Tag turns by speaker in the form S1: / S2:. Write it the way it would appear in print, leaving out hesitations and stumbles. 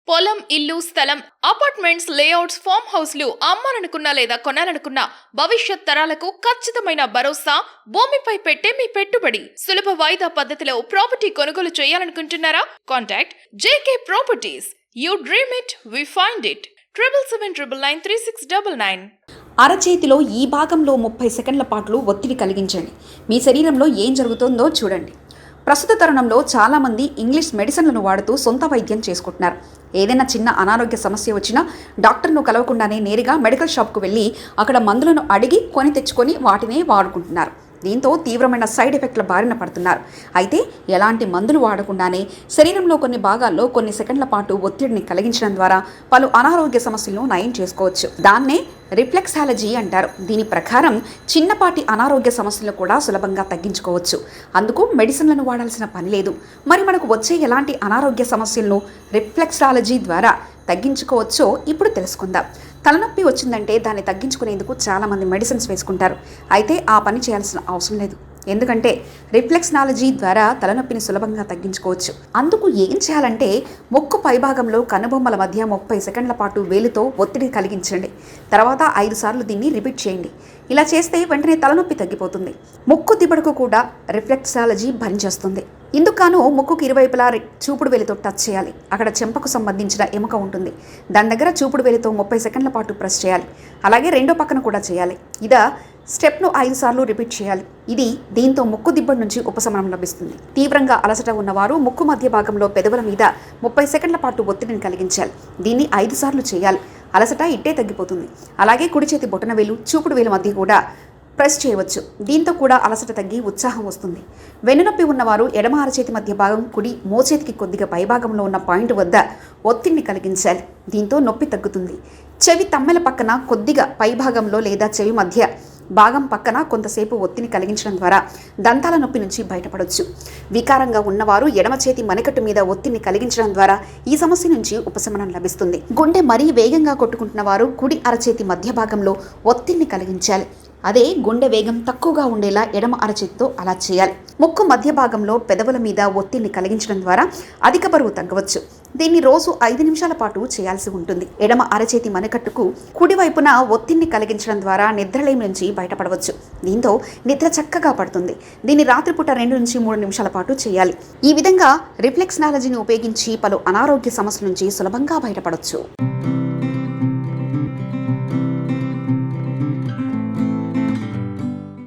S1: పొలం, ఇల్లు, స్థలం, అపార్ట్మెంట్స్, లేఅవుట్స్, ఫామ్ హౌస్లు అమ్మాలనుకున్నా లేదా కొనాలనుకున్నా భవిష్యత్ తరాలకు ఖచ్చితమైన భరోసా భూమిపై పెట్టే మీ పెట్టుబడి. సులభ వాయిదా పద్ధతిలో ప్రాపర్టీ కొనుగోలు చేయాలనుకుంటున్నారా? Contact JK Properties. You dream it, we find it. 7799936999.
S2: అరచేతిలో ఈ భాగంలో 30 సెకండ్ల పాటు ఒత్తిడి కలిగించండి. మీ శరీరంలో ఏం జరుగుతుందో చూడండి. ప్రస్తుత తరుణంలో చాలామంది ఇంగ్లీష్ మెడిసిన్లను వాడుతూ సొంత వైద్యం చేసుకుంటున్నారు. ఏదైనా చిన్న అనారోగ్య సమస్య వచ్చినా డాక్టర్ను కలవకుండానే నేరుగా మెడికల్ షాప్కు వెళ్ళి అక్కడ మందులను అడిగి కొని తెచ్చుకొని వాటినే వాడుకుంటున్నారు. దీంతో తీవ్రమైన సైడ్ ఎఫెక్ట్ల బారిన పడుతున్నారు. అయితే ఎలాంటి మందులు వాడకుండానే శరీరంలో కొన్ని భాగాల్లో కొన్ని సెకండ్ల పాటు ఒత్తిడిని కలిగించడం ద్వారా పలు అనారోగ్య సమస్యలను నయం చేసుకోవచ్చు. దాన్నే రిఫ్లెక్సాలజీ అంటారు. దీని ప్రకారం చిన్నపాటి అనారోగ్య సమస్యలను కూడా సులభంగా తగ్గించుకోవచ్చు. అందుకు మెడిసిన్లను వాడాల్సిన పని లేదు. మరి మనకు వచ్చే ఎలాంటి అనారోగ్య సమస్యలను రిఫ్లెక్సాలజీ ద్వారా తగ్గించుకోవచ్చో ఇప్పుడు తెలుసుకుందాం. తలనొప్పి వచ్చిందంటే దాన్ని తగ్గించుకునేందుకు చాలామంది మెడిసిన్స్ వేసుకుంటారు. అయితే ఆ పని చేయాల్సిన అవసరం లేదు. ఎందుకంటే రిఫ్లెక్సాలజీ ద్వారా తలనొప్పిని సులభంగా తగ్గించుకోవచ్చు. అందుకు ఏం చేయాలంటే ముక్కు పైభాగంలో కనుబొమ్మల మధ్య 30 సెకండ్ల పాటు వేలుతో ఒత్తిడి కలిగించండి. తర్వాత 5 సార్లు దీన్ని రిపీట్ చేయండి. ఇలా చేస్తే వెంటనే తలనొప్పి తగ్గిపోతుంది. ముక్కు దిబ్బడుకు కూడా రిఫ్లెక్సాలజీ పనిచేస్తుంది. ఇందుకు ముక్కుకు ఇరువైపులా చూపుడు వేలితో టచ్ చేయాలి. అక్కడ చెంపకు సంబంధించిన ఎముక ఉంటుంది. దాని దగ్గర చూపుడు వేలితో 30 సెకండ్ల పాటు ప్రెస్ చేయాలి. అలాగే రెండో పక్కన కూడా చేయాలి. స్టెప్ను 5 సార్లు రిపీట్ చేయాలి. దీంతో ముక్కు దిబ్బడి నుంచి ఉపశమనం లభిస్తుంది. తీవ్రంగా అలసట ఉన్నవారు ముక్కు మధ్య భాగంలో పెదవుల మీద 30 సెకండ్ల పాటు ఒత్తిడిని కలిగించాలి. దీన్ని 5 సార్లు చేయాలి. అలసట ఇట్టే తగ్గిపోతుంది. అలాగే కుడి చేతి బొటన వేలు చూపుడు వేలు మధ్య కూడా ప్రెస్ చేయవచ్చు. దీంతో కూడా అలసట తగ్గి ఉత్సాహం వస్తుంది. వెన్నునొప్పి ఉన్నవారు ఎడమ అరచేతి మధ్య భాగం కుడి మోచేతికి కొద్దిగా పైభాగంలో ఉన్న పాయింట్ వద్ద ఒత్తిడిని కలిగించాలి. దీంతో నొప్పి తగ్గుతుంది. చెవి తమ్మెల పక్కన కొద్దిగా పైభాగంలో లేదా చెవి మధ్య భాగం పక్కన కొంతసేపు ఒత్తిడిని కలిగించడం ద్వారా దంతాల నొప్పి నుంచి బయటపడవచ్చు. వికారంగా ఉన్నవారు ఎడమ చేతి మణికట్టు మీద ఒత్తిడిని కలిగించడం ద్వారా ఈ సమస్య నుంచి ఉపశమనం లభిస్తుంది. గుండె మరీ వేగంగా కొట్టుకుంటున్న వారు కుడి అరచేతి మధ్య భాగంలో ఒత్తిడిని కలిగించాలి. అదే గుండె వేగం తక్కువగా ఉండేలా ఎడమ అరచేతితో అలా చేయాలి. ముక్కు మధ్య భాగంలో పెదవుల మీద ఒత్తిడిని కలిగించడం ద్వారా అధిక బరువు తగ్గవచ్చు. దీన్ని రోజు 5 నిమిషాల పాటు చేయాల్సి ఉంటుంది. ఎడమ అరచేతి మణికట్టుకు కుడివైపున ఒత్తిడిని కలిగించడం ద్వారా నిద్రలేమి నుంచి బయటపడవచ్చు. దీంతో నిద్ర చక్కగా పడుతుంది. దీన్ని రాత్రిపూట 2 నుంచి 3 నిమిషాల పాటు చేయాలి. ఈ విధంగా రిఫ్లెక్సాలజీని ఉపయోగించి పలు అనారోగ్య సమస్యల నుంచి సులభంగా బయటపడవచ్చు.